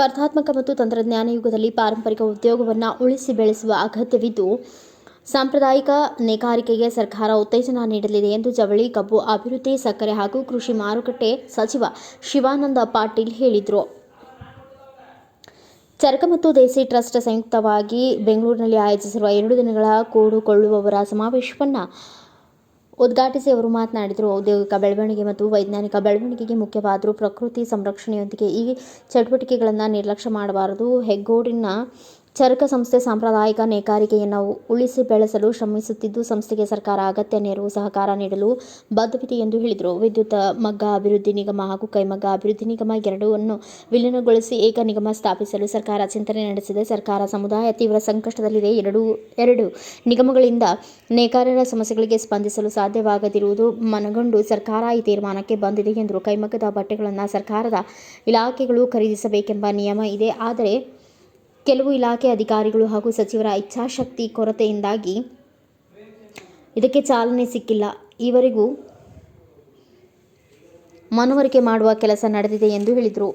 ಸ್ಪರ್ಧಾತ್ಮಕ ಮತ್ತು ತಂತ್ರಜ್ಞಾನ ಯುಗದಲ್ಲಿ ಪಾರಂಪರಿಕ ಉದ್ಯೋಗವನ್ನು ಉಳಿಸಿ ಬೆಳೆಸುವ ಅಗತ್ಯವಿದ್ದು, ಸಾಂಪ್ರದಾಯಿಕ ನೇಕಾರಿಕೆಗೆ ಸರ್ಕಾರ ಉತ್ತೇಜನ ನೀಡಲಿದೆ ಎಂದು ಜವಳಿ, ಕಬ್ಬು ಅಭಿವೃದ್ಧಿ, ಸಕ್ಕರೆ ಹಾಗೂ ಕೃಷಿ ಮಾರುಕಟ್ಟೆ ಸಚಿವ ಶಿವಾನಂದ ಪಾಟೀಲ್ ಹೇಳಿದರು. ಚರಕ ಮತ್ತು ದೇಸಿ ಟ್ರಸ್ಟ್ ಸಂಯುಕ್ತವಾಗಿ ಬೆಂಗಳೂರಿನಲ್ಲಿ ಆಯೋಜಿಸಿರುವ 2 ದಿನಗಳ ಕೂಡುಕೊಳ್ಳುವವರ ಸಮಾವೇಶವನ್ನು ಉದ್ಘಾಟಿಸಿ ಅವರು ಮಾತನಾಡಿದರು. ಔದ್ಯೋಗಿಕ ಬೆಳವಣಿಗೆ ಮತ್ತು ವೈಜ್ಞಾನಿಕ ಬೆಳವಣಿಗೆಗೆ ಮುಖ್ಯವಾದರೂ ಪ್ರಕೃತಿ ಸಂರಕ್ಷಣೆಯೊಂದಿಗೆ ಈ ಚಟುವಟಿಕೆಗಳನ್ನು ನಿರ್ಲಕ್ಷ್ಯ ಮಾಡಬಾರದು. ಹೆಗ್ಗೋಡಿನ ಚರಕ ಸಂಸ್ಥೆ ಸಾಂಪ್ರದಾಯಿಕ ನೇಕಾರಿಕೆಯನ್ನು ಉಳಿಸಿ ಬೆಳೆಸಲು ಶ್ರಮಿಸುತ್ತಿದ್ದು, ಸಂಸ್ಥೆಗೆ ಸರ್ಕಾರ ಅಗತ್ಯ ನೆರವು ಸಹಕಾರ ನೀಡಲು ಬದ್ಧವಿದೆ ಎಂದು ಹೇಳಿದರು. ವಿದ್ಯುತ್ ಮಗ್ಗ ಅಭಿವೃದ್ಧಿ ನಿಗಮ ಹಾಗೂ ಕೈಮಗ್ಗ ಅಭಿವೃದ್ಧಿ ನಿಗಮ ಎರಡನ್ನೂ ವಿಲೀನಗೊಳಿಸಿ ಏಕ ನಿಗಮ ಸ್ಥಾಪಿಸಲು ಸರ್ಕಾರ ಚಿಂತನೆ ನಡೆಸಿದೆ. ಸರ್ಕಾರ ಸಮುದಾಯ ತೀವ್ರ ಸಂಕಷ್ಟದಲ್ಲಿದೆ. ಎರಡು ನಿಗಮಗಳಿಂದ ನೇಕಾರರ ಸಮಸ್ಯೆಗಳಿಗೆ ಸ್ಪಂದಿಸಲು ಸಾಧ್ಯವಾಗದಿರುವುದು ಮನಗಂಡು ಸರ್ಕಾರ ಈ ತೀರ್ಮಾನಕ್ಕೆ ಬಂದಿದೆ ಎಂದರು. ಕೈಮಗ್ಗದ ಬಟ್ಟೆಗಳನ್ನು ಸರ್ಕಾರದ ಇಲಾಖೆಗಳು ಖರೀದಿಸಬೇಕೆಂಬ ನಿಯಮ ಇದೆ. ಆದರೆ ಕೆಲವು ಇಲಾಖೆ ಅಧಿಕಾರಿಗಳು ಹಾಗೂ ಸಚಿವರ ಇಚ್ಛಾಶಕ್ತಿ ಕೊರತೆಯಿಂದಾಗಿ ಇದಕ್ಕೆ ಚಾಲನೆ ಸಿಕ್ಕಿಲ್ಲ. ಈವರೆಗೂ ಮನವರಿಕೆ ಮಾಡುವ ಕೆಲಸ ನಡೆದಿದೆ ಎಂದು ಹೇಳಿದರು.